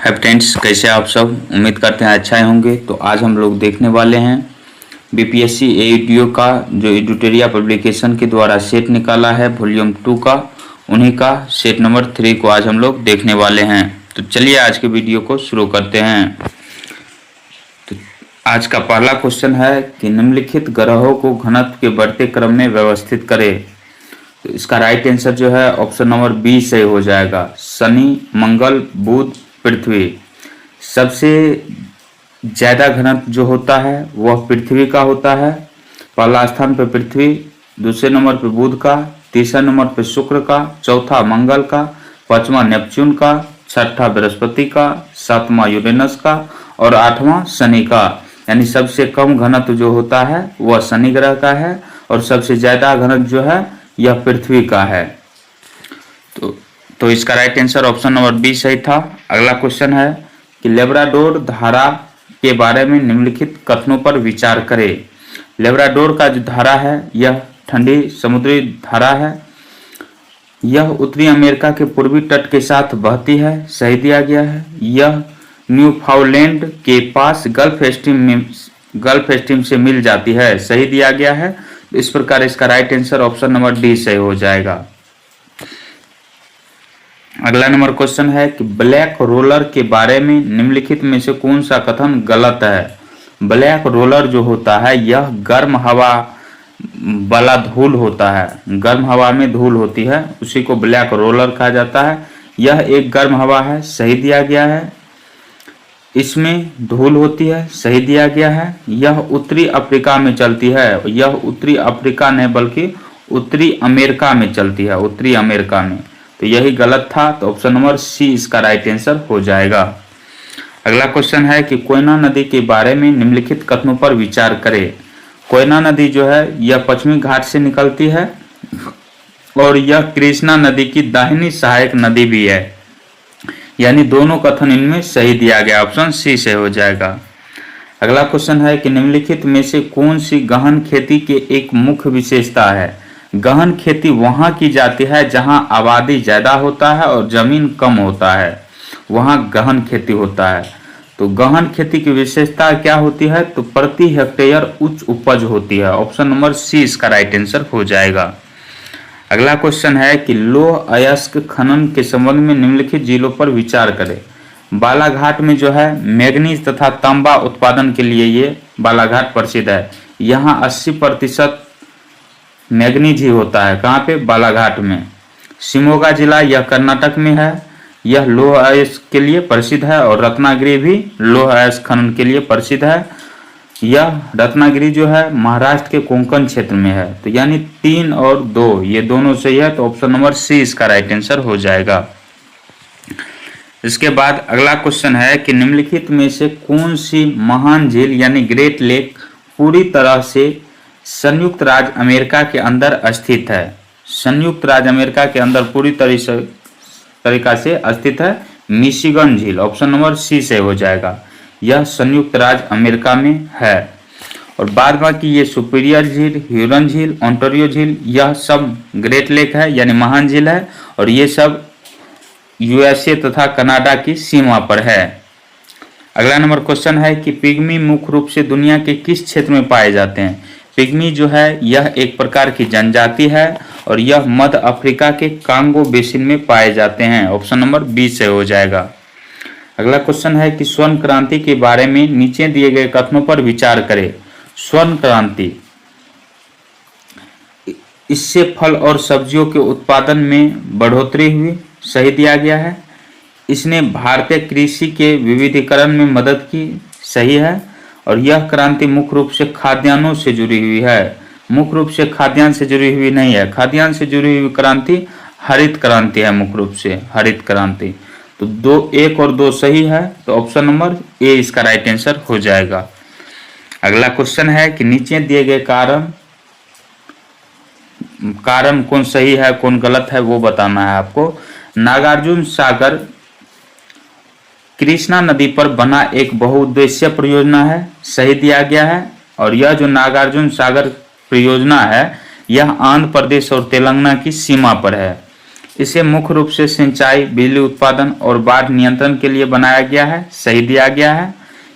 Hi friends, कैसे आप सब। उम्मीद करते हैं अच्छा ही होंगे। तो आज हम लोग देखने वाले हैं बीपीएससी एईटीओ का जो एडुटोरिया पब्लिकेशन के द्वारा सेट निकाला है वॉल्यूम 2 का, उन्हीं का सेट नंबर 3 को आज हम लोग देखने वाले हैं। तो चलिए आज के वीडियो को शुरू करते हैं। तो आज का पहला क्वेश्चन है कि निम्नलिखित ग्रहों को घनत्व के बढ़ते क्रम में व्यवस्थित करें। तो इसका राइट आंसर जो है ऑप्शन नंबर बी सही हो जाएगा। शनि, मंगल, बुध, पृथ्वी। सबसे ज़्यादा घनत्व जो होता है वह पृथ्वी का होता है। पहला स्थान पर पृथ्वी, दूसरे नंबर पर बुध का, तीसरा नंबर पर शुक्र का, चौथा मंगल का, पांचवा नेपच्यून का, छठा बृहस्पति का, सातवां यूरेनस का और आठवां शनि का। यानी सबसे कम घनत्व जो होता है वह शनि ग्रह का है और सबसे ज़्यादा घनत्व जो है यह पृथ्वी का है। तो इसका right answer option number B सही था। अगला क्वेश्चन है कि लेब्राडोर धारा के बारे में निम्नलिखित कथनों पर विचार करें। लेब्राडोर का जो धारा है यह ठंडी समुद्री धारा है। यह उत्तरी अमेरिका के पूर्वी तट के साथ बहती है, सही दिया गया है। यह न्यूफाउंडलैंड के पास गल्फ स्ट्रीम से मिल जाती है, सही दिया गया है। इस प्रकार इसका right answer option number D सही हो जाएगा। अगला नंबर क्वेश्चन है कि ब्लैक रोलर के बारे में निम्नलिखित में से कौन सा कथन गलत है। ब्लैक रोलर जो होता है यह गर्म हवा वाला धूल होता है। गर्म हवा में धूल होती है, उसी को ब्लैक रोलर कहा जाता है। यह एक गर्म हवा है, सही दिया गया है। इसमें धूल होती है, सही दिया गया है। यह उत्तरी अफ्रीका में चलती है। यह उत्तरी अफ्रीका नहीं बल्कि उत्तरी अमेरिका में चलती है, उत्तरी अमेरिका में। तो यही गलत था, तो ऑप्शन नंबर सी इसका राइट आंसर हो जाएगा। अगला क्वेश्चन है कि कोयना नदी के बारे में निम्नलिखित कथनों पर विचार करें। कोयना नदी जो है यह पश्चिमी घाट से निकलती है और यह कृष्णा नदी की दाहिनी सहायक नदी भी है। यानी दोनों कथन इनमें सही दिया गया, ऑप्शन सी से हो जाएगा। अगला क्वेश्चन है कि निम्नलिखित में से कौन सी गहन खेती की एक मुख्य विशेषता है। गहन खेती वहां की जाती है जहां आबादी ज्यादा होता है और जमीन कम होता है, वहां गहन खेती होता है। तो गहन खेती की विशेषता क्या होती है, तो प्रति हेक्टेयर उच्च उपज होती है। ऑप्शन नंबर सी इसका राइट आंसर हो जाएगा। अगला क्वेश्चन है कि लौह अयस्क खनन के संबंध में निम्नलिखित जिलों पर विचार करें। बालाघाट में जो है मैग्नीज तथा तांबा उत्पादन के लिए ये बालाघाट प्रसिद्ध है। यहाँ 80% मैग्नीज ही होता है। कहाँ पे? बालाघाट में। शिमोगा जिला यह कर्नाटक में है। यह लौह अयस्क के लिए प्रसिद्ध है और रत्नागिरी भी लौह अयस्क खनन के लिए प्रसिद्ध है। यह रत्नागिरी जो है महाराष्ट्र के कोंकण क्षेत्र में है। तो यानी 3 और 2 ये दोनों सही है, तो ऑप्शन नंबर सी इसका राइट आंसर हो जाएगा। इसके बाद अगला क्वेश्चन है कि निम्नलिखित में से कौन सी महान झील यानी ग्रेट लेक पूरी तरह से संयुक्त राज्य अमेरिका के अंदर स्थित है। संयुक्त राज्य अमेरिका के अंदर पूरी तरीका से स्थित है मिशिगन झील। ऑप्शन नंबर सी से हो जाएगा। यह संयुक्त राज्य अमेरिका में है। और बाद बाकी ये सुपीरियर झील, ह्यूरन झील, ओंटारियो झील यह सब ग्रेट लेक है यानी महान झील है और ये सब यूएसए तथा कनाडा की सीमा पर है। अगला नंबर क्वेश्चन है कि पिग्मी मुख्य रूप से दुनिया के किस क्षेत्र में पाए जाते हैं। पिग्मी जो है यह एक प्रकार की जनजाति है और यह मध्य अफ्रीका के कांगो बेसिन में पाए जाते हैं। ऑप्शन नंबर बी से हो जाएगा। अगला क्वेश्चन है कि स्वर्ण क्रांति के बारे में नीचे दिए गए कथनों पर विचार करें। स्वर्ण क्रांति, इससे फल और सब्जियों के उत्पादन में बढ़ोतरी हुई, सही दिया गया है। इसने भारतीय कृषि के विविधीकरण में मदद की, सही है। और यह क्रांति मुख्य रूप से खाद्यान्नों से जुड़ी हुई है, मुख्य रूप से खाद्यान्न से जुड़ी हुई नहीं है। खाद्यान्न से जुड़ी हुई क्रांति हरित क्रांति है, मुख्य रूप से हरित क्रांति। तो 1 और 2 सही है, तो ऑप्शन नंबर ए इसका राइट आंसर हो जाएगा। अगला क्वेश्चन है कि नीचे दिए गए कारण कौन सही है कौन गलत है वो बताना है आपको। नागार्जुन सागर कृष्णा नदी पर बना एक बहुउद्देशीय परियोजना है, सही दिया गया है। और यह जो नागार्जुन सागर परियोजना है यह आंध्र प्रदेश और तेलंगाना की सीमा पर है। इसे मुख्य रूप से सिंचाई, बिजली उत्पादन और बाढ़ नियंत्रण के लिए बनाया गया है। सही दिया गया है,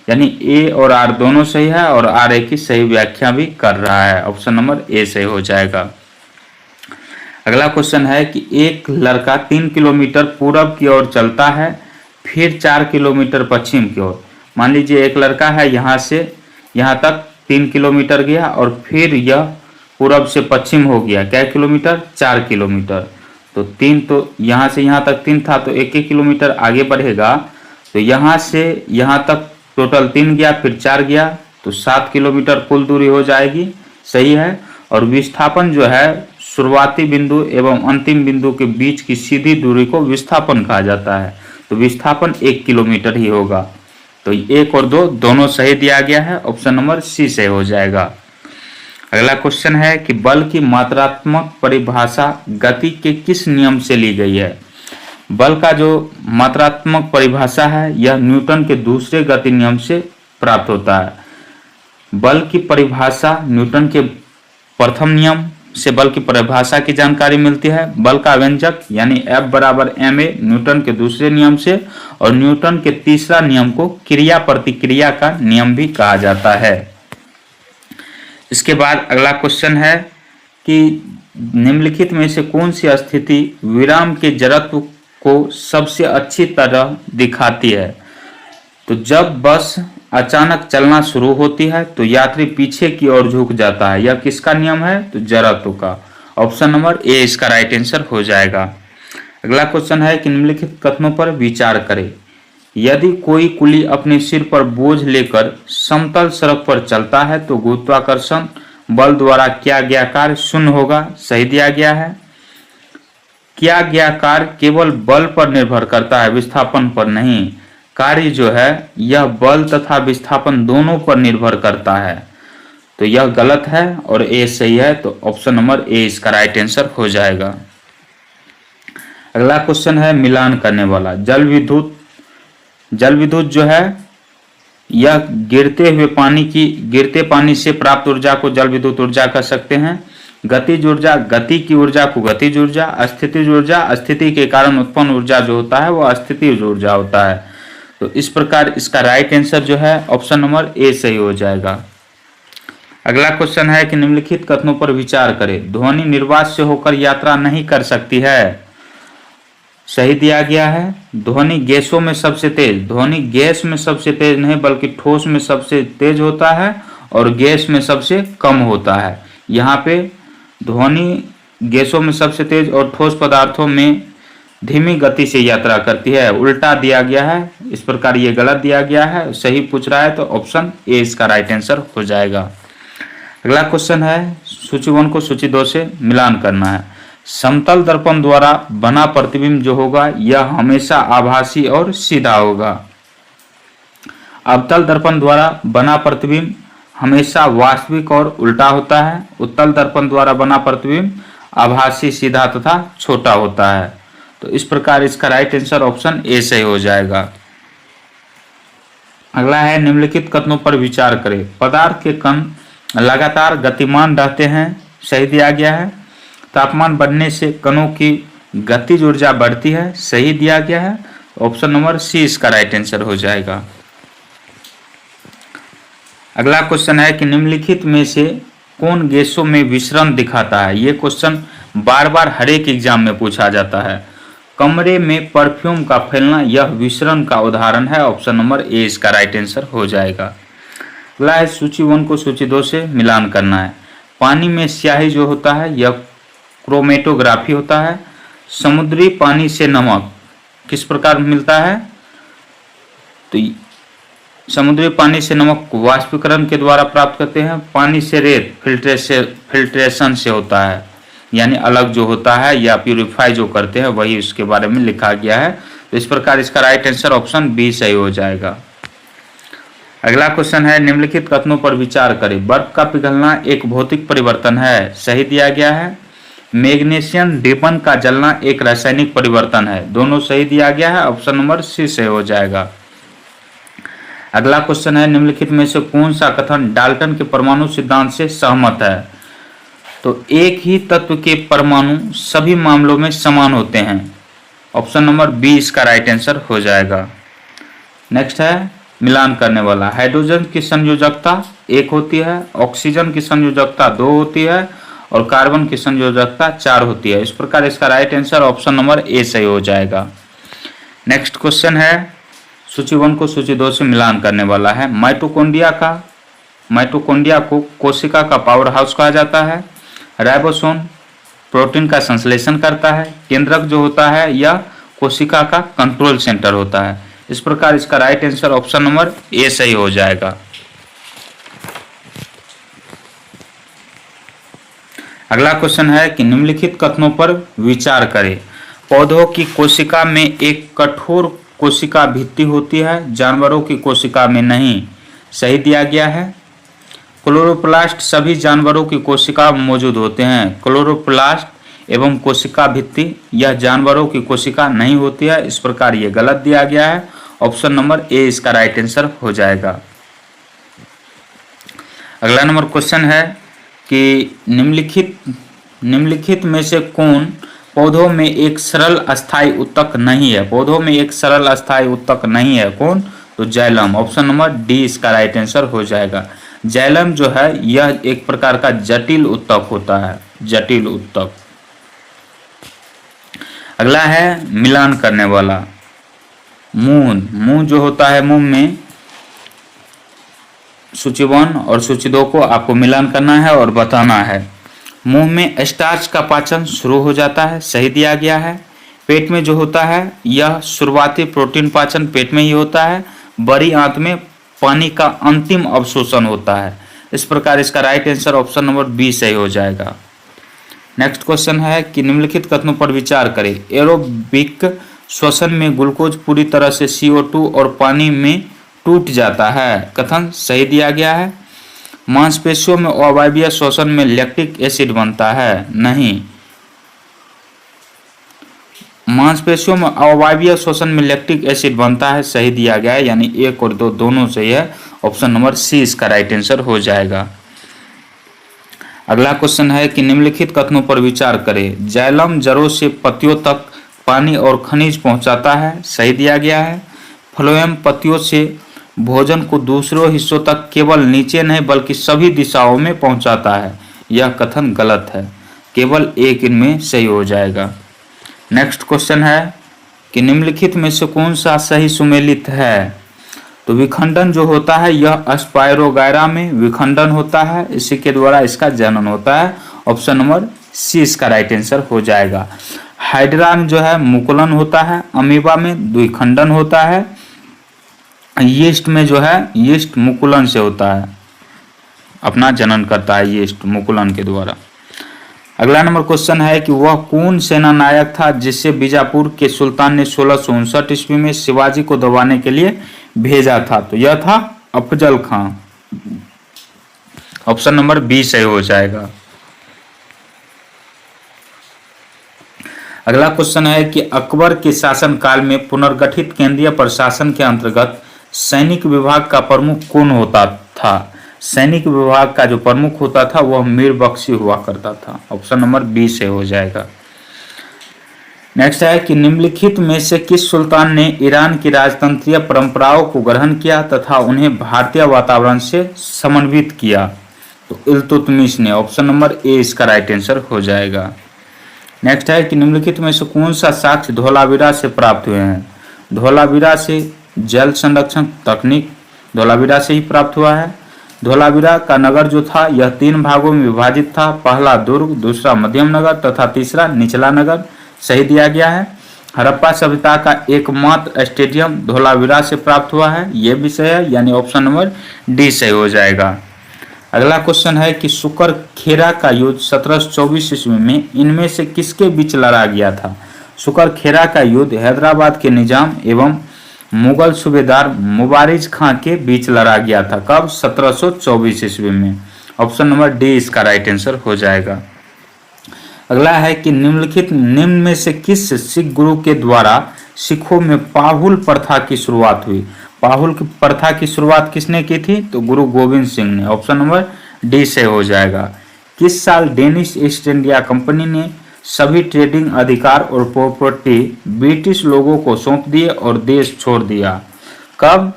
यानी ए और आर दोनों सही है और आर ए की सही व्याख्या भी कर रहा है। ऑप्शन नंबर ए सही हो जाएगा। अगला क्वेश्चन है कि एक लड़का 3 किलोमीटर पूरब की ओर चलता है, फिर 4 किलोमीटर पश्चिम की ओर। मान लीजिए एक लड़का है, यहाँ से यहाँ तक 3 किलोमीटर गया और फिर यह पूरब से पश्चिम हो गया। क्या किलोमीटर? 4 किलोमीटर। तो 3, तो यहाँ से यहाँ तक 3 था, तो 1 किलोमीटर आगे बढ़ेगा। तो यहाँ से यहाँ तक टोटल 3 गया, फिर 4 गया, तो 7 किलोमीटर कुल दूरी हो जाएगी। सही है। और विस्थापन जो है शुरुआती बिंदु एवं अंतिम बिंदु के बीच की सीधी दूरी को विस्थापन कहा जाता है। तो विस्थापन 1 किलोमीटर ही होगा। तो 1 और 2 दोनों सही दिया गया है। ऑप्शन नंबर सी सही हो जाएगा। अगला क्वेश्चन है कि बल की मात्रात्मक परिभाषा गति के किस नियम से ली गई है? बल का जो मात्रात्मक परिभाषा है यह न्यूटन के दूसरे गति नियम से प्राप्त होता है। बल की परिभाषा न्यूटन के प्रथम नियम से बल की परिभाषा की जानकारी मिलती है। बल का व्यंजक यानी F बराबर ma न्यूटन के दूसरे नियम से, और न्यूटन के तीसरा नियम को क्रिया प्रतिक्रिया का नियम भी कहा जाता है। इसके बाद अगला क्वेश्चन है कि निम्नलिखित में से कौन सी स्थिति विराम के जड़त्व को सबसे अच्छी तरह दिखाती है? तो जब बस अचानक चलना शुरू होती है तो यात्री पीछे की ओर झुक जाता है। यह किसका नियम है? तो जड़त्व का। ऑप्शन नंबर ए इसका राइट आंसर हो जाएगा। अगला क्वेश्चन है कि निम्नलिखित कथनों पर विचार करें। यदि कोई कुली अपने सिर पर बोझ लेकर समतल सड़क पर चलता है तो गुरुत्वाकर्षण बल द्वारा किया गया कार्य शून्य होगा। सही दिया गया है। किया गया कार्य केवल बल पर निर्भर करता है, विस्थापन पर नहीं। कार्य जो है यह बल तथा विस्थापन दोनों पर निर्भर करता है। तो यह गलत है और ए सही है। तो ऑप्शन नंबर ए इसका राइट आंसर हो जाएगा। अगला क्वेश्चन है मिलान करने वाला। जल विद्युत जो है यह गिरते पानी से प्राप्त ऊर्जा को जल विद्युत ऊर्जा कह सकते हैं। गतिज ऊर्जा, गति की ऊर्जा को गतिज ऊर्जा। स्थितिज ऊर्जा, स्थिति के कारण उत्पन्न ऊर्जा जो होता है वह स्थितिज ऊर्जा होता है। तो इस प्रकार इसका राइट आंसर जो है ऑप्शन नंबर ए सही हो जाएगा। अगला क्वेश्चन है कि निम्नलिखित कथनों पर विचार करें। ध्वनि निर्वात से होकर यात्रा नहीं कर सकती है। सही दिया गया है। ध्वनि गैसों में सबसे तेज, ध्वनि गैस में सबसे तेज नहीं बल्कि ठोस में सबसे तेज होता है और गैस में सबसे कम होता है। यहाँ पे ध्वनि गैसों में सबसे तेज और ठोस पदार्थों में धीमी गति से यात्रा करती है। उल्टा दिया गया है, इस प्रकार ये गलत दिया गया है। सही पूछ रहा है तो ऑप्शन ए इसका राइट आंसर हो जाएगा। अगला क्वेश्चन है सूची 1 को सूची 2 से मिलान करना है। समतल दर्पण द्वारा बना प्रतिबिंब जो होगा यह हमेशा आभासी और सीधा होगा। अवतल दर्पण द्वारा बना प्रतिबिंब हमेशा वास्तविक और उल्टा होता है। उत्तल दर्पण द्वारा बना प्रतिबिंब आभासी, सीधा तथा छोटा होता है। तो इस प्रकार इसका राइट आंसर ऑप्शन ए सही हो जाएगा। अगला है निम्नलिखित कथनों पर विचार करें। पदार्थ के कण लगातार गतिमान रहते हैं। सही दिया गया है। तापमान बढ़ने से कणों की गतिज ऊर्जा बढ़ती है। सही दिया गया है। ऑप्शन नंबर सी इसका राइट आंसर हो जाएगा। अगला क्वेश्चन है कि निम्नलिखित में से कौन गैसों में विसरण दिखाता है? ये क्वेश्चन बार बार हर एक एग्जाम में पूछा जाता है। कमरे में परफ्यूम का फैलना यह विसरण का उदाहरण है। ऑप्शन नंबर ए इसका राइट आंसर हो जाएगा। अगला है सूची 1 को सूची 2 से मिलान करना है। पानी में स्याही जो होता है यह क्रोमेटोग्राफी होता है। समुद्री पानी से नमक किस प्रकार मिलता है? तो समुद्री पानी से नमक वाष्पीकरण के द्वारा प्राप्त करते हैं। पानी से रेत फिल्ट्रेशन से होता है, यानी अलग जो होता है या प्यूरिफाई जो करते हैं वही उसके बारे में लिखा गया है। तो इस प्रकार इसका राइट आंसर ऑप्शन बी सही हो जाएगा। अगला क्वेश्चन है निम्नलिखित कथनों पर विचार करें। बर्फ का पिघलना एक भौतिक परिवर्तन है। सही दिया गया है। मैग्नीशियम डिपन का जलना एक रासायनिक परिवर्तन है। दोनों सही दिया गया है। ऑप्शन नंबर सी सही हो जाएगा। अगला क्वेश्चन है निम्नलिखित में से कौन सा कथन डाल्टन के परमाणु सिद्धांत से सहमत है? तो एक ही तत्व के परमाणु सभी मामलों में समान होते हैं। ऑप्शन नंबर बी इसका राइट आंसर हो जाएगा। नेक्स्ट है मिलान करने वाला। हाइड्रोजन की संयोजकता 1 होती है, ऑक्सीजन की संयोजकता 2 होती है और कार्बन की संयोजकता 4 होती है। इस प्रकार इसका right answer option number A सही हो जाएगा। नेक्स्ट क्वेश्चन है सूची 1 को सूची 2 से मिलान करने वाला है। माइटोकॉन्ड्रिया को कोशिका का पावर हाउस कहा जाता है। राइबोसोम प्रोटीन का संश्लेषण करता है। केंद्रक जो होता है यह कोशिका का कंट्रोल सेंटर होता है। इस प्रकार इसका right answer option number A सही हो जाएगा। अगला क्वेश्चन है कि निम्नलिखित कथनों पर विचार करें। पौधों की कोशिका में एक कठोर कोशिका भित्ति होती है, जानवरों की कोशिका में नहीं। सही दिया गया है। क्लोरोप्लास्ट सभी जानवरों की कोशिका में मौजूद होते हैं। क्लोरोप्लास्ट एवं कोशिका भित्ति यह जानवरों की कोशिका नहीं होती है। इस प्रकार ये गलत दिया गया है। ऑप्शन नंबर ए इसका राइट आंसर हो जाएगा। अगला नंबर क्वेश्चन है कि निम्नलिखित में से कौन पौधों में एक सरल अस्थायी उत्तक नहीं है। पौधों में एक सरल अस्थायी उत्तक नहीं है। कौन? तो जाइलम। ऑप्शन नंबर डी इसका राइट आंसर हो जाएगा। जाइलम जो है यह एक प्रकार का जटिल उत्तक होता है, जटिल उत्तक। अगला है मिलान करने वाला। मुंह जो होता है, मुंह में सूची 1 और सूची 2 को आपको मिलान करना है और बताना है। मुंह में स्टार्च का पाचन शुरू हो जाता है। सही दिया गया है। पेट में जो होता है यह शुरुआती प्रोटीन पाचन पेट में ही होता है। बड़ी आंत में पानी का अंतिम अवशोषण होता है। इस प्रकार इसका right answer option number B सही हो जाएगा। नेक्स्ट क्वेश्चन है कि निम्नलिखित कथनों पर विचार करें। एरोबिक श्वसन में ग्लूकोज पूरी तरह से CO2 और पानी में टूट जाता है। कथन सही दिया गया है। मांसपेशियों में अवायवीय श्वसन में लैक्टिक एसिड बनता है। नहीं। मांसपेशियों में अवायवीय श्वसन में लैक्टिक एसिड बनता है। सही दिया गया है, यानी 1 और 2 दोनों सही है। ऑप्शन नंबर सी इसका राइट आंसर हो जाएगा। अगला क्वेश्चन है कि निम्नलिखित कथनों पर विचार करें। जाइलम जड़ों से पत्तियों तक पानी और खनिज पहुंचाता है। सही दिया गया है। फ्लोएम पत्तियों से भोजन को दूसरों हिस्सों तक केवल नीचे नहीं बल्कि सभी दिशाओं में पहुंचाता है। यह कथन गलत है। केवल एक इनमें सही हो जाएगा। नेक्स्ट क्वेश्चन है कि निम्नलिखित में से कौन सा सही सुमेलित है। तो विखंडन जो होता है यह स्पाइरोगायरा में विखंडन होता है। इसी के द्वारा इसका जनन होता है। ऑप्शन नंबर सी इसका राइट आंसर हो जाएगा। हाइड्रा में जो है मुकुलन होता है। अमीबा में द्विखंडन होता है। यीस्ट में जो है यीस्ट मुकुलन से होता है, अपना जनन करता है यीस्ट मुकुलन के द्वारा। अगला नंबर क्वेश्चन है कि वह कौन सेना नायक था जिसे बीजापुर के सुल्तान ने 1659 ईस्वी में शिवाजी को दबाने के लिए भेजा था। तो यह था अफजल खां। ऑप्शन नंबर बी सही हो जाएगा। अगला क्वेश्चन है कि अकबर के शासनकाल में पुनर्गठित केंद्रीय प्रशासन के अंतर्गत सैनिक विभाग का प्रमुख कौन होता था। सैनिक विभाग का जो प्रमुख होता था वह मीर बख्शी हुआ करता था। ऑप्शन नंबर बी से हो जाएगा। नेक्स्ट है कि निम्नलिखित में से किस सुल्तान ने ईरान की राजतंत्रीय परंपराओं को ग्रहण किया तथा उन्हें भारतीय वातावरण से समन्वित किया। तो इल्तुतमिश ने। ऑप्शन नंबर ए इसका राइट आंसर हो जाएगा। नेक्स्ट है कि निम्नलिखित में से कौन सा साक्ष्य धोलावीरा से प्राप्त हुए हैं। धोलावीरा से जल संरक्षण तकनीक धोलावीरा से ही प्राप्त हुआ है। धोलावीरा का नगर जो था यह 3 भागों में विभाजित था। पहला दुर्ग, दूसरा मध्यम नगर तथा तीसरा निचला नगर। सही दिया गया है। हड़प्पा सभ्यता का एकमात्र स्टेडियम धोलावीरा से प्राप्त हुआ है। यह भी सही है, यानी ऑप्शन नंबर डी सही हो जाएगा। अगला क्वेश्चन है कि शुकर खेरा का युद्ध 1724 ईस्वी में इनमें से किसके बीच लड़ा गया था। शुकर खेरा का युद्ध हैदराबाद के निजाम एवं मुगल सूबेदार मुबारिज खां के बीच लड़ा गया था। कब? 1724 ईस्वी में। ऑप्शन नंबर डी इसका राइट आंसर हो जाएगा। अगला है कि निम्न में से किस सिख गुरु के द्वारा सिखों में पाहुल प्रथा की शुरुआत हुई। पाहुल की प्रथा की शुरुआत किसने की थी? तो गुरु गोविंद सिंह ने। ऑप्शन नंबर डी से हो जाएगा। किस साल डेनिश ईस्ट इंडिया कंपनी ने सभी ट्रेडिंग अधिकार और प्रॉपर्टी ब्रिटिश लोगों को सौंप दिए और देश छोड़ दिया? कब?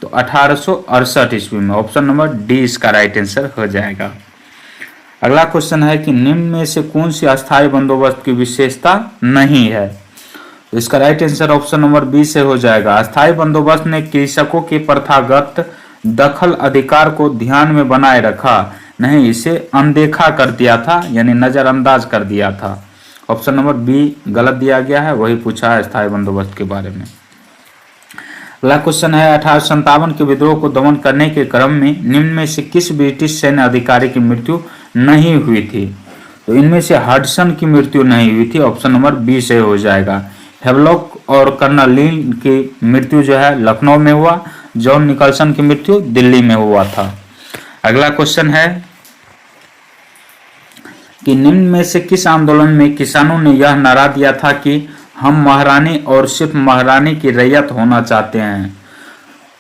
तो 1868 ईस्वी में। ऑप्शन नंबर डी इसका राइट आंसर हो जाएगा। अगला क्वेश्चन है कि निम्न में से कौन सी अस्थायी बंदोबस्त की विशेषता नहीं है? तो इसका right answer option number B से हो जाएगा। अस्थायी बंदोबस्त ने कृषकों के प्रथागत दखल अधिकार को ध्यान में बनाए रखा, नहीं इसे अनदेखा कर दिया था, यानी नजरअंदाज कर दिया था। ऑप्शन नंबर बी गलत दिया गया है, वही पूछा है अस्थायी बंदोबस्त के बारे में। अगला क्वेश्चन है 1857 के विद्रोह को दमन करने के क्रम में निम्न में से किस ब्रिटिश सैन्य अधिकारी की मृत्यु नहीं हुई थी? तो इनमें से हडसन की मृत्यु नहीं हुई थी। ऑप्शन नंबर बी से हो जाएगा। हेवलॉक और कर्नल ली की मृत्यु जो है लखनऊ में हुआ, जॉन निकलसन की मृत्यु दिल्ली में हुआ था। अगला क्वेश्चन है कि निम्न में से किस आंदोलन में किसानों ने यह नारा दिया था कि हम महारानी और सिर्फ महारानी की रैयत होना चाहते हैं?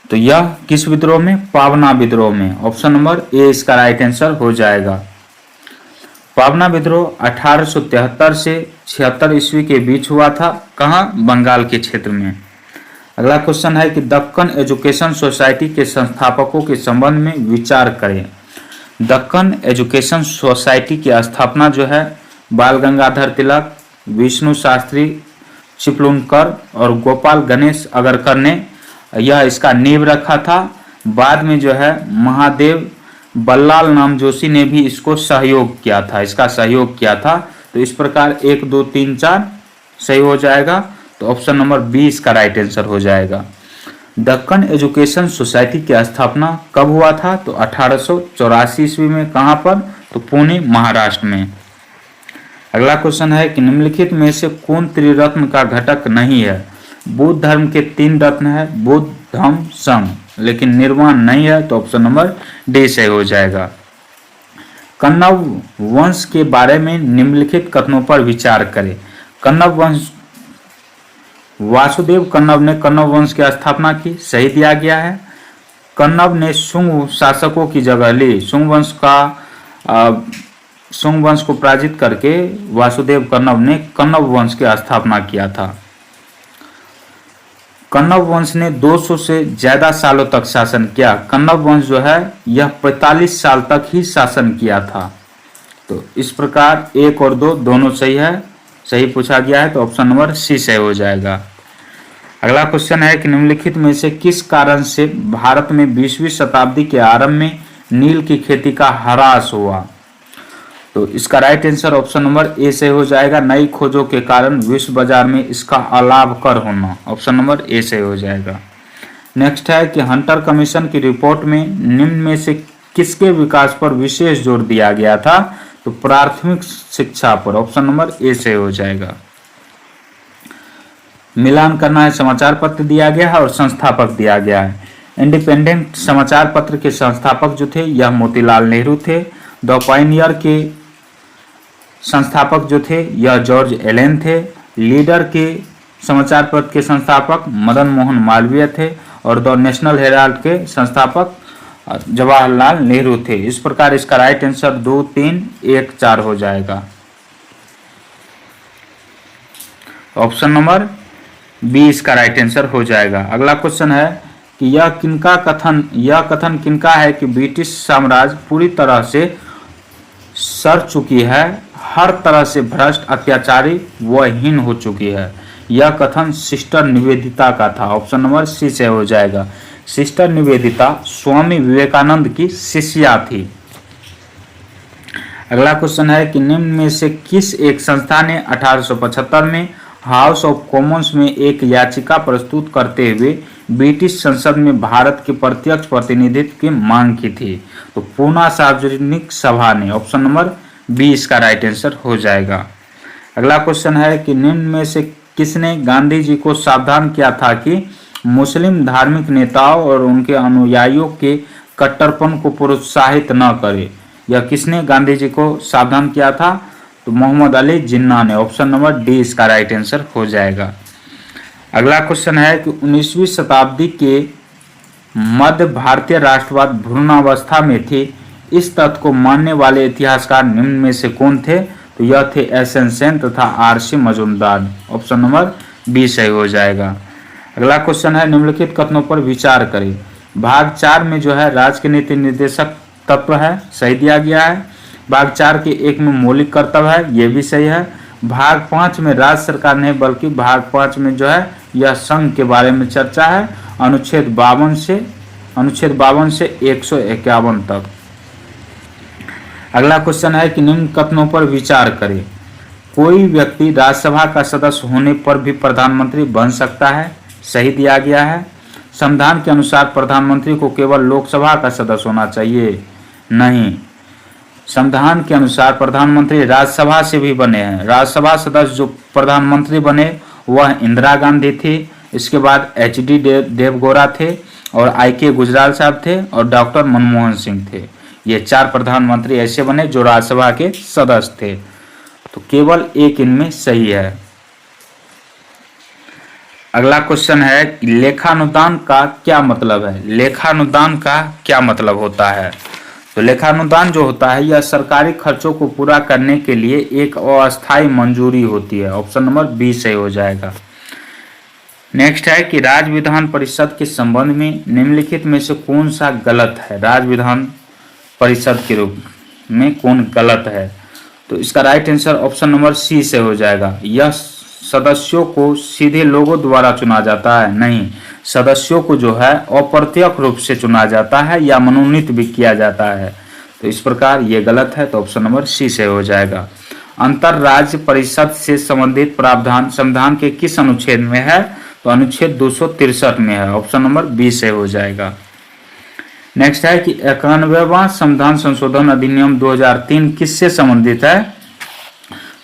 तो यह किस विद्रोह में? पावना विद्रोह में। ऑप्शन नंबर ए इसका राइट आंसर हो जाएगा। पावना विद्रोह 1873 से 76 ईस्वी के बीच हुआ था। कहाँ? बंगाल के क्षेत्र में। अगला क्वेश्चन है कि दक्कन एजुकेशन सोसाइटी के संस्थापकों के संबंध में विचार करें। दक्कन एजुकेशन सोसाइटी की स्थापना जो है बाल गंगाधर तिलक, विष्णु शास्त्री चिपलूनकर और गोपाल गणेश अगरकर ने यह इसका नींव रखा था। बाद में जो है महादेव बल्लाल नामजोशी ने भी इसको सहयोग किया था, इसका सहयोग किया था। तो इस प्रकार 1 2 3 4 सही हो जाएगा। तो ऑप्शन नंबर बी इसका राइट आंसर हो जाएगा। दक्कन एजुकेशन सोसाइटी की स्थापना कब हुआ था? तो 1884 ईस्वी में। कहाँ पर? तो पुणे महाराष्ट्र में। अगला क्वेश्चन है कि निम्नलिखित में से कौन त्रिरत्न का घटक नहीं है? बुद्ध धर्म के 3 रत्न है, बुद्ध धम्म संघ, लेकिन निर्वाण नहीं है। तो ऑप्शन नंबर डी से हो जाएगा। कण्व वंश के बारे में निम्नलिखित कथनों पर विचार करें। कण्व वंश, वासुदेव कण्व ने कण्व वंश की स्थापना की, सही दिया गया है। कण्व ने शुंग शासकों की जगह ली। शुंग वंश को पराजित करके वासुदेव कण्व ने कण्व वंश की स्थापना किया था। कण्व वंश ने 200 से ज्यादा सालों तक शासन किया। कण्व वंश जो है यह 45 साल तक ही शासन किया था। तो इस प्रकार 1 और 2 दोनों सही है, सही पूछा गया है। तो ऑप्शन नंबर सी सही हो जाएगा। अगला क्वेश्चन है कि निम्नलिखित में से किस कारण से भारत में 20वीं शताब्दी के आरंभ में नील की खेती का ह्रास हुआ? तो इसका right answer option number A से हो जाएगा। नई खोजों के कारण विश्व बाजार में इसका अलाभकर होना। ऑप्शन नंबर ए से हो जाएगा। नेक्स्ट है कि हंटर कमीशन की रिपोर्ट में निम्न में से किसके विकास पर विशेष जोर दिया गया था? तो प्राथमिक शिक्षा पर। ऑप्शन नंबर ए से हो जाएगा। मिलान करना है, समाचार पत्र दिया गया है और संस्थापक दिया गया है। इंडिपेंडेंट समाचार पत्र के संस्थापक जो थे यह मोतीलाल नेहरू थे। द पायनियर के संस्थापक जो थे यह जॉर्ज एलेन थे। लीडर के समाचार पत्र के संस्थापक मदन मोहन मालवीय थे और द नेशनल हेराल्ड के संस्थापक जवाहरलाल नेहरू थे। इस प्रकार इसका राइट आंसर 2 3 1 4 हो जाएगा। ऑप्शन नंबर बी इसका राइट आंसर हो जाएगा। अगला क्वेश्चन है कि यह कथन किनका है कि ब्रिटिश साम्राज्य पूरी तरह से सड़ चुकी है, हर तरह से भ्रष्ट, अत्याचारी व हीन हो चुकी है। यह कथन सिस्टर निवेदिता का था। ऑप्शन नंबर सी से हो जाएगा। सिस्टर निवेदिता स्वामी विवेकानंद की शिष्या थी। अगला क्वेश्चन है कि निम्न में से किस एक संस्था ने 1875 में हाउस ऑफ कॉमन्स में एक याचिका प्रस्तुत करते हुए ब्रिटिश संसद में भारत के प्रत्यक्ष प्रतिनिधित्व की मांग की थी? तो पूना सार्वजनिक सभा ने। ऑप्शन नंबर बी इसका राइट आंसर हो जाएगा। अगला क्वेश्चन है कि निम्न में से किसने गांधी जी को सावधान किया था कि मुस्लिम धार्मिक नेताओं और उनके अनुयायियों के कट्टरपन को प्रोत्साहित न करे? यह किसने गांधी जी को सावधान किया था? तो मोहम्मद अली जिन्ना ने। ऑप्शन नंबर डी इसका राइट आंसर हो जाएगा। अगला क्वेश्चन है कि 19वीं शताब्दी के मध्य भारतीय राष्ट्रवाद भ्रूणावस्था में थी। इस तथ्य को मानने वाले इतिहासकार निम्न में से कौन थे? तो यह थे एस.एन. सेन तथा R C. Majumdar. Option number B सही हो जाएगा। अगला क्वेश्चन है, निम्नलिखित कथनों पर विचार करें। भाग 4 में जो है राज्य के नीति निर्देशक तत्व है, सही दिया गया है। भाग 4 के 1 में मौलिक कर्तव्य है, ये भी सही है। भाग 5 में राज्य सरकार नहीं बल्कि भाग 5 में जो है यह संघ के बारे में चर्चा है, अनुच्छेद 52 से 151 तक। अगला क्वेश्चन है कि निम्न कथनों पर विचार करें। कोई व्यक्ति राज्यसभा का सदस्य होने पर भी प्रधानमंत्री बन सकता है, सही दिया गया है। संविधान के अनुसार प्रधानमंत्री को केवल लोकसभा का सदस्य होना चाहिए, नहीं। संविधान के अनुसार प्रधानमंत्री राज्यसभा से भी बने हैं। राज्यसभा सदस्य जो प्रधानमंत्री बने वह इंदिरा गांधी थी, इसके बाद एच.डी. देवगौड़ा थे और आई.के. गुजराल साहब थे और डॉक्टर मनमोहन सिंह थे। ये 4 प्रधानमंत्री ऐसे बने जो राज्यसभा के सदस्य थे, तो केवल एक इनमें सही है। अगला क्वेश्चन है कि लेखानुदान का क्या मतलब है? लेखानुदान का क्या मतलब होता है? तो लेखानुदान जो होता है यह सरकारी खर्चों को पूरा करने के लिए एक अस्थायी मंजूरी होती है। ऑप्शन नंबर बी सही हो जाएगा। नेक्स्ट है कि राज्य विधान परिषद के संबंध में निम्नलिखित में से कौन सा गलत है? राज्य विधान परिषद के रूप में कौन गलत है? तो इसका right answer option number C से हो जाएगा। यह सदस्यों को सीधे लोगों द्वारा चुना जाता है, नहीं। सदस्यों को जो है अप्रत्यक्ष रूप से चुना जाता है या मनोनीत भी किया जाता है, तो इस प्रकार ये गलत है, तो ऑप्शन नंबर सी से हो जाएगा। अंतर राज्य परिषद से संबंधित प्रावधान संविधान के किस अनुच्छेद में है? तो अनुच्छेद 263 में है। ऑप्शन नंबर बी से हो जाएगा। नेक्स्ट है कि 91वां संविधान संशोधन अधिनियम 2003 किससे संबंधित है?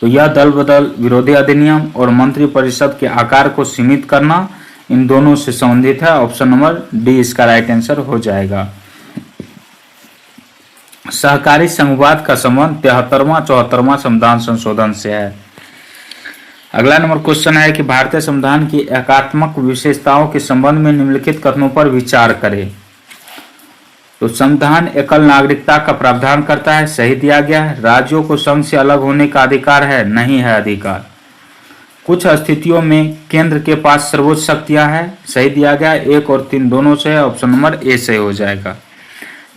तो यह दल बदल विरोधी अधिनियम और मंत्री परिषद के आकार को सीमित करना, इन दोनों से संबंधित है। ऑप्शन नंबर डी इसका राइट आंसर हो जाएगा। सहकारी संघवाद का संबंध 73वां 74वां संविधान संशोधन से है। अगला नंबर क्वेश्चन है कि भारतीय संविधान की एकात्मक विशेषताओं के संबंध में निम्नलिखित कथनों पर विचार करें। तो संविधान एकल नागरिकता का प्रावधान करता है, सही दिया गया है। राज्यों को संघ से अलग होने का अधिकार है, नहीं है अधिकार। कुछ स्थितियों में केंद्र के पास सर्वोच्च शक्तियां हैं, सही दिया गया है। 1 और 3 दोनों से है। ऑप्शन नंबर ए से हो जाएगा।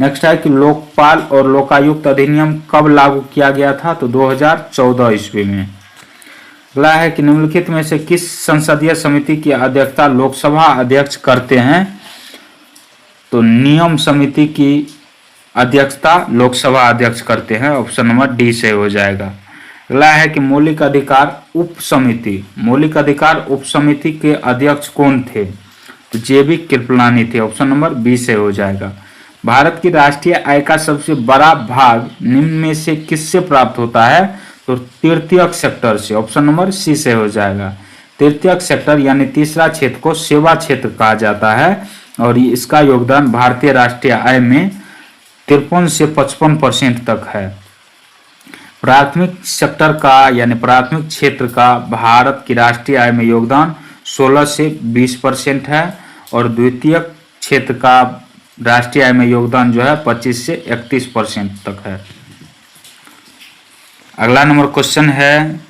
नेक्स्ट है कि लोकपाल और लोकायुक्त अधिनियम कब लागू किया गया था? तो 2014 ईस्वी में। अगला है कि निम्नलिखित में से किस संसदीय समिति की अध्यक्षता लोकसभा अध्यक्ष करते हैं? तो नियम समिति की अध्यक्षता लोकसभा अध्यक्ष करते हैं। ऑप्शन नंबर डी से हो जाएगा। अगला है कि मौलिक अधिकार उप समिति के अध्यक्ष कौन थे? तो जे.बी. कृपलानी थे। ऑप्शन नंबर बी से हो जाएगा। भारत की राष्ट्रीय आय का सबसे बड़ा भाग निम्न में से किससे प्राप्त होता है? तो तृतीयक सेक्टर से। ऑप्शन नंबर सी से हो जाएगा। तृतीयक सेक्टर यानी तीसरा क्षेत्र को सेवा क्षेत्र कहा जाता है और इसका योगदान भारतीय राष्ट्रीय आय में 53 से 55% तक है। प्राथमिक सेक्टर का यानी प्राथमिक क्षेत्र का भारत की राष्ट्रीय आय में योगदान 16 से 20% है और द्वितीयक क्षेत्र का राष्ट्रीय आय में योगदान जो है 25 से 31% तक है। अगला नंबर क्वेश्चन है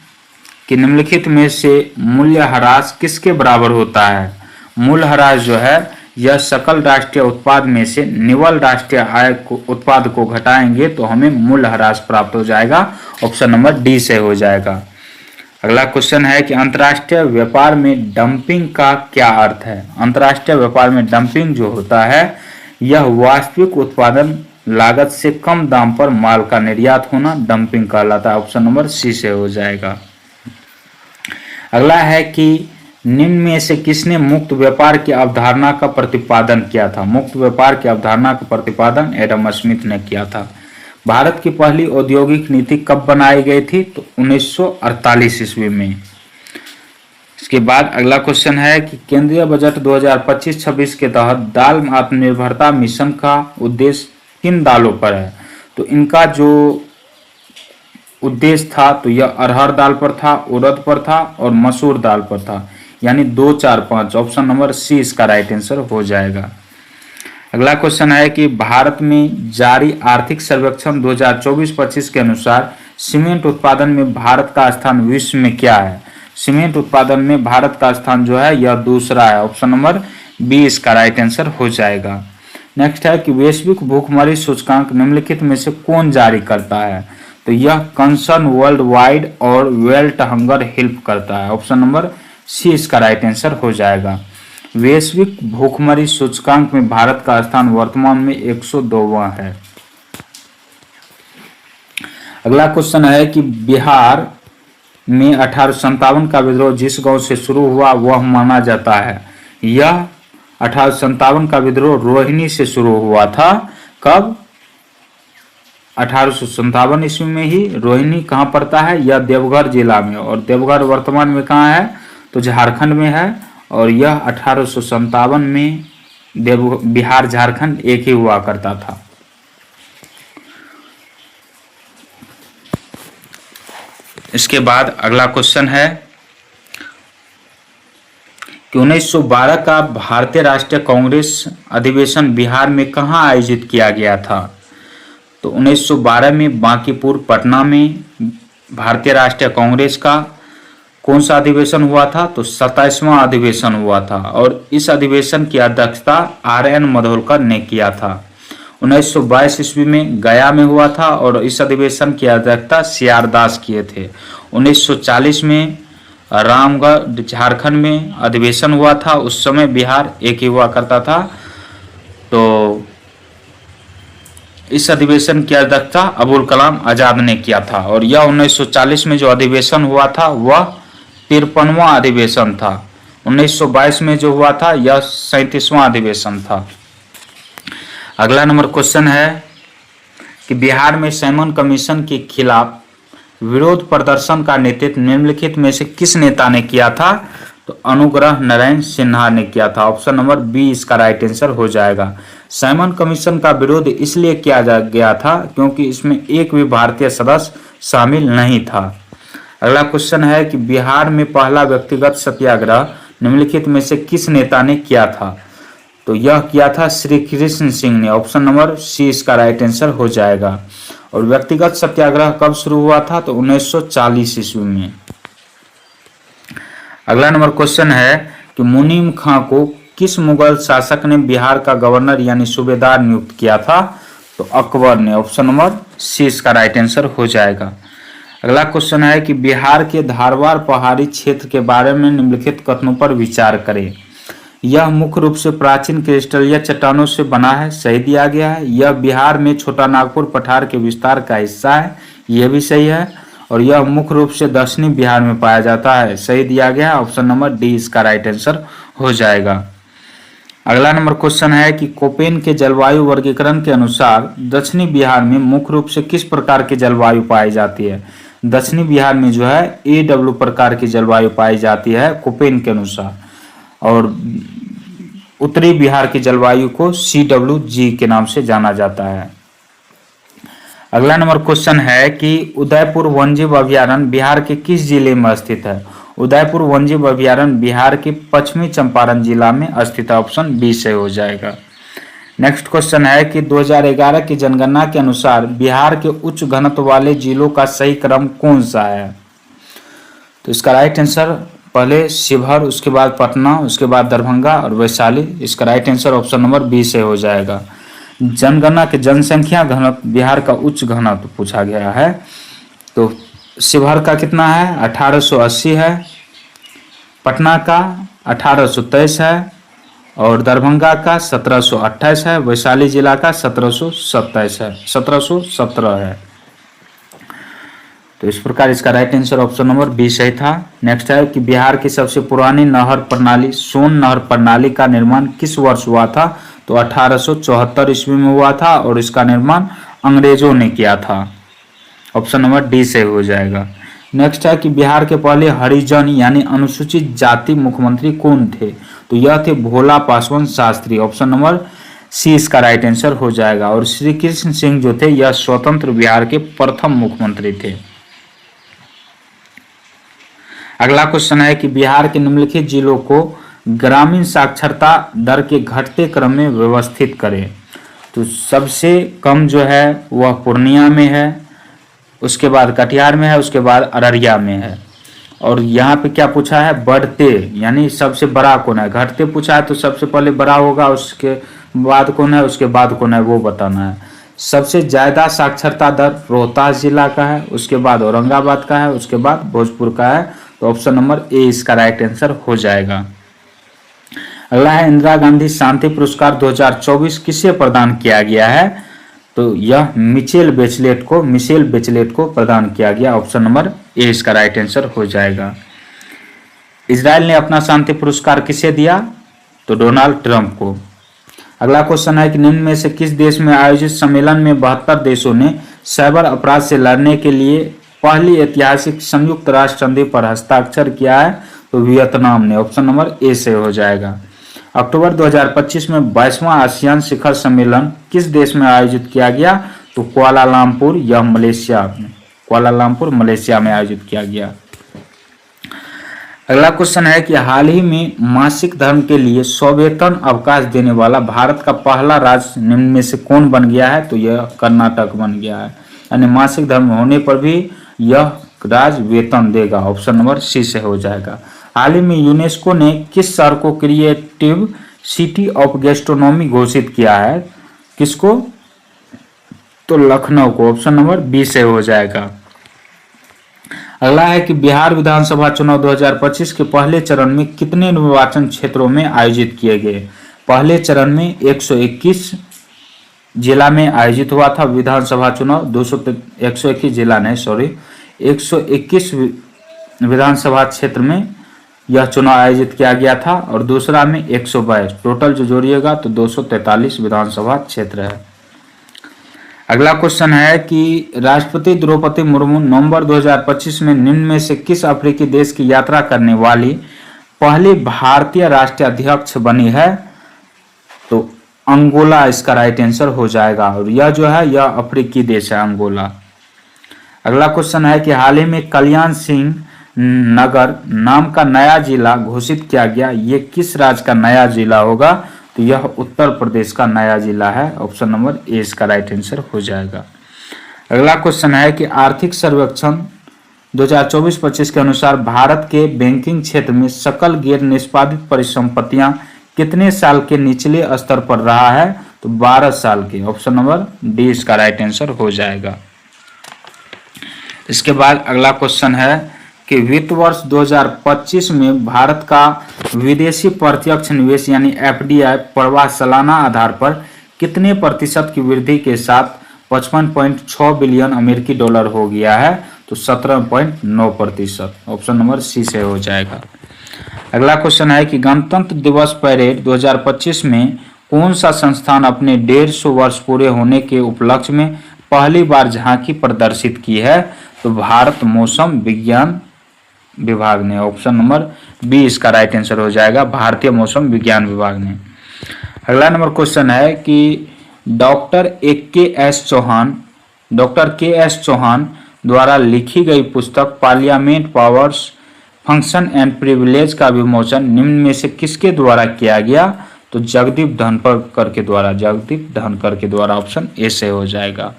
कि निम्नलिखित में से मूल्यह्रास किसके बराबर होता है? मूल्यह्रास जो है यह सकल राष्ट्रीय उत्पाद में से निव्वल राष्ट्रीय आय को उत्पाद को घटाएंगे तो हमें मूल्यह्रास प्राप्त हो जाएगा। ऑप्शन नंबर डी से हो जाएगा। अगला क्वेश्चन है कि अंतर्राष्ट्रीय व्यापार में डंपिंग का क्या अर्थ है? अंतर्राष्ट्रीय व्यापार में डंपिंग जो होता है यह वास्तविक उत्पादन लागत से कम दाम पर माल का निर्यात होना डंपिंग कहलाता है। ऑप्शन नंबर सी से हो जाएगा। अगला है कि निम्न में से किसने मुक्त व्यापार की अवधारणा का प्रतिपादन किया था? मुक्त व्यापार की अवधारणा का प्रतिपादन एडम स्मिथ ने किया था। भारत की पहली औद्योगिक नीति कब बनाई गई थी? तो 1948 ईस्वी में। इसके बाद अगला क्वेश्चन है कि केंद्रीय बजट 2025-26 के तहत दाल आत्मनिर्भरता मिशन का उद्देश्य किन दालों पर है? तो इनका जो उद्देश्य था तो यह अरहर दाल पर था, उड़द पर था और मसूर दाल पर था, यानी 2, 4, 5। ऑप्शन नंबर सी इसका राइट आंसर हो जाएगा। अगला क्वेश्चन है कि भारत में जारी आर्थिक सर्वेक्षण 2024-25 के अनुसार सीमेंट उत्पादन में भारत का स्थान विश्व में क्या है? सीमेंट उत्पादन में भारत का स्थान जो है यह दूसरा है। ऑप्शन नंबर बी इसका राइट आंसर हो जाएगा। नेक्स्ट है कि वैश्विक भूखमरी सूचकांक निम्नलिखित में से कौन जारी करता है? तो यह कंसर्न वर्ल्ड वाइड और वर्ल्ड हंगर हेल्प करता है। ऑप्शन नंबर सी इसका राइट आंसर हो जाएगा। वैश्विक भूखमरी सूचकांक में भारत का स्थान वर्तमान में 102वां है। अगला क्वेश्चन है कि बिहार में 1857 का विद्रोह जिस गांव से शुरू हुआ वह माना जाता है। यह 1857 का विद्रोह रोहिणी से शुरू हुआ था। कब? 1857 ईस्वी में ही। रोहिणी कहाँ पड़ता है? यह देवघर जिला में, और देवघर वर्तमान में कहाँ है? तो झारखंड में है। और यह 1857 में बिहार झारखंड एक ही हुआ करता था। इसके बाद अगला क्वेश्चन है कि 1912 का भारतीय राष्ट्रीय कांग्रेस अधिवेशन बिहार में कहाँ आयोजित किया गया था? तो 1912 में बांकीपुर पटना में भारतीय राष्ट्रीय कांग्रेस का कौन सा अधिवेशन हुआ था? तो 27वां अधिवेशन हुआ था, और इस अधिवेशन की अध्यक्षता RN मधोलकर ने किया था। 1922 ईस्वी में गया में हुआ था, और इस अधिवेशन की अध्यक्षता CR दास किए थे। 1940 में रामगढ़ झारखंड में अधिवेशन हुआ था। उस समय बिहार एक ही हुआ करता था। तो इस अधिवेशन की अध्यक्षता अबुल कलाम आजाद ने किया था, और यह 1940 में जो अधिवेशन हुआ था वह 53वां अधिवेशन था। 1922 में जो हुआ था यह 37वां अधिवेशन था। अगला नंबर क्वेश्चन है कि बिहार में सैमन कमीशन के खिलाफ विरोध प्रदर्शन का नेतृत्व निम्नलिखित में से किस नेता ने किया था? तो अनुग्रह नारायण सिन्हा ने किया था। ऑप्शन नंबर बी इसका राइट आंसर हो जाएगा। सैमन कमीशन का विरोध इसलिए किया गया था क्योंकि इसमें एक भी भारतीय सदस्य शामिल नहीं था। अगला क्वेश्चन है कि बिहार में पहला व्यक्तिगत सत्याग्रह निम्नलिखित में से किस नेता ने किया था? तो यह किया था श्री कृष्ण सिंह ने। ऑप्शन नंबर सी इसका राइट आंसर हो जाएगा। और व्यक्तिगत सत्याग्रह कब शुरू हुआ था? तो 1940 ईस्वी में। अगला नंबर क्वेश्चन है कि मुनीम खां को किस मुगल शासक ने बिहार का गवर्नर यानी सूबेदार नियुक्त किया था? तो अकबर ने। ऑप्शन नंबर सी इसका राइट आंसर हो जाएगा। अगला क्वेश्चन है कि बिहार के धारवाड़ पहाड़ी क्षेत्र के बारे में निम्नलिखित कथनों पर विचार करें। यह मुख्य रूप से प्राचीन क्रिस्टलीय चट्टानों से बना है, सही दिया गया है। यह बिहार में छोटा नागपुर पठार के विस्तार का हिस्सा है, यह भी सही है। और यह मुख्य रूप से दक्षिणी बिहार में पाया जाता है, सही दिया गया है। ऑप्शन नंबर डी इसका राइट आंसर हो जाएगा। अगला नंबर क्वेश्चन है कि कोपेन के जलवायु वर्गीकरण के अनुसार दक्षिणी बिहार में मुख्य रूप से किस प्रकार की जलवायु पाई जाती है? दक्षिणी बिहार में जो है AW प्रकार की जलवायु पाई जाती है कोपेन के अनुसार, और उत्तरी बिहार की जलवायु को CWG के नाम से जाना जाता है। अगला नंबर क्वेश्चन है कि उदयपुर वन्यजीव अभयारण्य बिहार के किस जिले में स्थित है? उदयपुर वन्यजीव अभयारण्य बिहार के पश्चिमी चंपारण जिला में स्थित है। ऑप्शन बी से हो जाएगा। नेक्स्ट क्वेश्चन है कि 2011 की जनगणना के अनुसार बिहार के उच्च घनत्व वाले जिलों का सही क्रम कौन सा है? तो इसका राइट आंसर पहले शिवहर, उसके बाद पटना, उसके बाद दरभंगा और वैशाली। इसका right answer option number B से हो जाएगा। जनगणना के जनसंख्या घनत्व बिहार का उच्च घनत्व पूछा गया है। तो शिवहर का कितना है? 1880 है, पटना का 1823 है, और दरभंगा का 1728 है, वैशाली जिला का 1727 है, 1717 है। तो इस प्रकार इसका right answer option number B सही था। नेक्स्ट है कि बिहार की सबसे पुरानी नहर प्रणाली सोन नहर प्रणाली का निर्माण किस वर्ष हुआ था? तो 1874 ईस्वी में हुआ था, और इसका निर्माण अंग्रेजों ने किया था। ऑप्शन नंबर डी से हो जाएगा। नेक्स्ट है कि बिहार के पहले हरिजन यानी अनुसूचित जाति मुख्यमंत्री कौन थे? तो यह थे Bhola Paswan Shastri. Option number C इसका राइट आंसर हो जाएगा। और श्री कृष्ण सिंह जो थे यह स्वतंत्र बिहार के प्रथम मुख्यमंत्री थे। अगला क्वेश्चन है कि बिहार के निम्नलिखित जिलों को ग्रामीण साक्षरता दर के घटते क्रम में व्यवस्थित करें। तो सबसे कम जो है वह पूर्णिया में है, उसके बाद कटिहार में है, उसके बाद अररिया में है। और यहाँ पे क्या पूछा है, बढ़ते यानी सबसे बड़ा कौन है, घटते पूछा है तो सबसे पहले बड़ा होगा, उसके बाद कौन है, उसके बाद कौन है वो बताना है। सबसे ज़्यादा साक्षरता दर रोहतास जिला का है, उसके बाद औरंगाबाद का है, उसके बाद भोजपुर का है। तो ऑप्शन नंबर ए इसका राइट आंसर हो जाएगा। अगला है इंदिरा गांधी शांति पुरस्कार 2024 किसे प्रदान किया गया है, तो यह मिशेल बेचलेट को प्रदान किया गया। ऑप्शन नंबर ए इसका राइट आंसर हो जाएगा। इजराइल ने अपना शांति पुरस्कार किसे दिया, तो डोनाल्ड ट्रंप को। अगला क्वेश्चन है कि निम्न में से किस देश में आयोजित सम्मेलन में 72 देशों ने साइबर अपराध से लड़ने के लिए पहली ऐतिहासिक संयुक्त राष्ट्र संधि पर हस्ताक्षर किया है, तो वियतनाम ने। ऑप्शन नंबर ए से हो जाएगा। अक्टूबर 2025 में 22वां आसियान शिखर सम्मेलन किस देश में आयोजित किया गया, तो कुआलालंपुर मलेशिया में आयोजित किया गया। अगला क्वेश्चन है कि हाल ही में मासिक धर्म के लिए सवेतन अवकाश देने वाला भारत का पहला राज्य निम्न में से कौन बन गया है, तो यह कर्नाटक बन गया है। यानी मासिक धर्म होने पर भी यह राज्य वेतन देगा। ऑप्शन नंबर सी से हो जाएगा। हाल ही में यूनेस्को ने किस शहर को क्रिएटिव सिटी ऑफ गैस्ट्रोनॉमी घोषित किया है, किसको, तो लखनऊ को। ऑप्शन नंबर बी से हो जाएगा। अगला है कि बिहार विधानसभा चुनाव 2025 के पहले चरण में कितने निर्वाचन क्षेत्रों में आयोजित किए गए। पहले चरण में 121 जिला में आयोजित हुआ था विधानसभा चुनाव। 121 जिला नहीं, सॉरी, 121 विधानसभा क्षेत्र में यह चुनाव आयोजित किया गया था। और दूसरा में 122, टोटल जो जोड़िएगा तो 243 विधानसभा क्षेत्र है। अगला क्वेश्चन है कि राष्ट्रपति द्रौपदी मुर्मू नवंबर 2025 में निम्न में से किस अफ्रीकी देश की यात्रा करने वाली पहली भारतीय राष्ट्रीय अध्यक्ष बनी है, तो अंगोला इसका राइट आंसर हो जाएगा। और यह जो है यह अफ्रीकी देश है, अंगोला। अगला क्वेश्चन है कि हाल ही में कल्याण सिंह नगर नाम का नया जिला घोषित किया गया, ये किस राज्य का नया जिला होगा, तो यह उत्तर प्रदेश का नया जिला है। ऑप्शन नंबर ए इसका राइट आंसर हो जाएगा। अगला क्वेश्चन है कि आर्थिक सर्वेक्षण 2024-25 के अनुसार भारत के बैंकिंग क्षेत्र में सकल गैर निष्पादित परिसंपत्तियां कितने साल के निचले स्तर पर रहा है, तो 12 साल के। ऑप्शन नंबर डी इसका राइट आंसर हो जाएगा। इसके बाद अगला क्वेश्चन है कि वित्त वर्ष 2025 में भारत का विदेशी प्रत्यक्ष निवेश यानी एफडीआई प्रवाह सालाना आधार पर कितने प्रतिशत की वृद्धि के साथ 55.6 बिलियन अमेरिकी डॉलर हो गया है, तो 17.9%। ऑप्शन नंबर सी से हो जाएगा। अगला क्वेश्चन है कि गणतंत्र दिवस परेड 2025 में कौन सा संस्थान अपने 150 वर्ष पूरे होने के उपलक्ष्य में पहली बार झांकी प्रदर्शित की है, तो भारत मौसम विज्ञान विभाग ने। ऑप्शन नंबर बी इसका राइट आंसर हो जाएगा, भारतीय मौसम विज्ञान विभाग ने। अगला नंबर क्वेश्चन है कि डॉक्टर के एस चौहान द्वारा लिखी गई पुस्तक parliament powers function and privilege का विमोचन निम्न में से किसके द्वारा किया गया, तो जगदीप धनखड़ के द्वारा। ऑप्शन ए से हो जाएगा।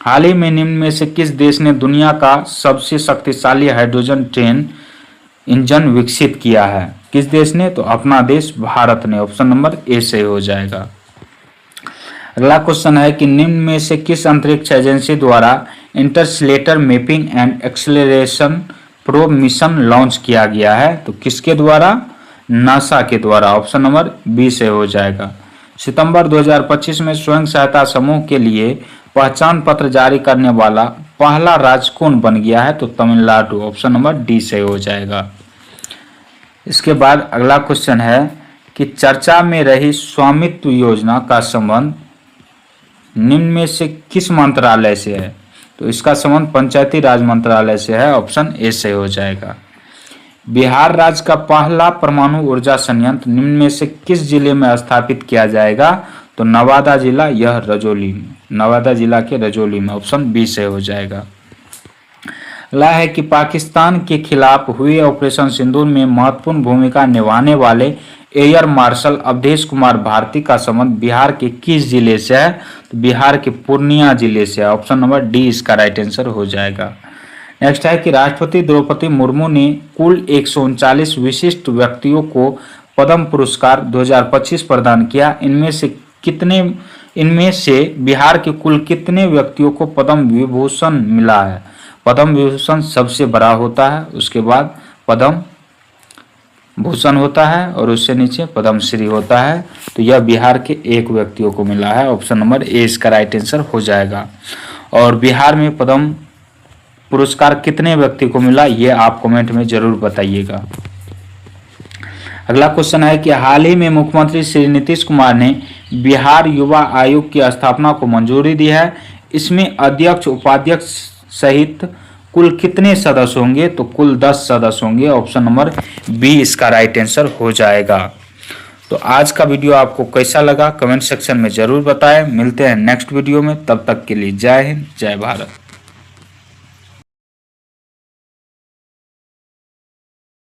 हाल ही में निम्न में से किस देश ने दुनिया का सबसे शक्तिशाली हाइड्रोजन ट्रेन इंजन विकसित किया है, किस देश ने, तो अपना देश भारत ने। ऑप्शन नंबर ए से हो जाएगा। अगला क्वेश्चन है कि निम्न में से किस अंतरिक्ष एजेंसी द्वारा Interstellar mapping and acceleration probe mission launch किया गया है, तो किसके द्वारा, नासा के द्वारा। ऑप्शन नंबर बी से हो जाएगा। सितंबर 2025 में स्वयं सहायता समूह के लिए पहचान पत्र जारी करने वाला पहला राज्य कौन बन गया है, तो तमिलनाडु। ऑप्शन नंबर डी से हो जाएगा। इसके बाद अगला क्वेश्चन है कि चर्चा में रही स्वामित्व योजना का संबंध निम्न में से किस मंत्रालय से है, तो इसका संबंध पंचायती राज मंत्रालय से है। ऑप्शन ए से हो जाएगा। बिहार राज्य का पहला परमाणु ऊर्जा संयंत्र निम्न में से किस जिले में स्थापित किया जाएगा, तो नवादा जिला, नवादा जिला के रजौली में। ऑप्शन बी से हो जाएगा। अगला है कि पाकिस्तान के खिलाफ हुए ऑपरेशन सिंदूर में महत्वपूर्ण भूमिका निभाने वाले एयर मार्शल अवधेश कुमार भारती का संबंध बिहार के किस जिले से है? तो बिहार के पूर्णिया जिले से है। ऑप्शन नंबर डी इसका राइट आंसर हो जाएगा। नेक्स्ट है कि राष्ट्रपति द्रौपदी मुर्मू ने कुल 139 विशिष्ट व्यक्तियों को पद्म पुरस्कार 2025 प्रदान किया। इनमें से बिहार के कुल कितने व्यक्तियों को पद्म विभूषण मिला है? पद्म विभूषण सबसे बड़ा होता है, उसके बाद पद्म भूषण होता है और उससे नीचे पद्मश्री होता है। तो यह बिहार के एक व्यक्तियों को मिला है। ऑप्शन नंबर ए इसका राइट आंसर हो जाएगा। और बिहार में पद्म पुरस्कार कितने व्यक्ति को मिला, ये आप कमेंट में जरूर बताइएगा। अगला क्वेश्चन है कि हाल ही में मुख्यमंत्री श्री नीतीश कुमार ने बिहार युवा आयोग की स्थापना को मंजूरी दी है। इसमें अध्यक्ष, उपाध्यक्ष सहित कुल कितने सदस्य होंगे? तो कुल 10 सदस्य होंगे। ऑप्शन नंबर बी इसका राइट आंसर हो जाएगा। तो आज का वीडियो आपको कैसा लगा कमेंट सेक्शन में जरूर बताएं। मिलते हैं नेक्स्ट वीडियो में, तब तक के लिए जय हिंद, जय भारत।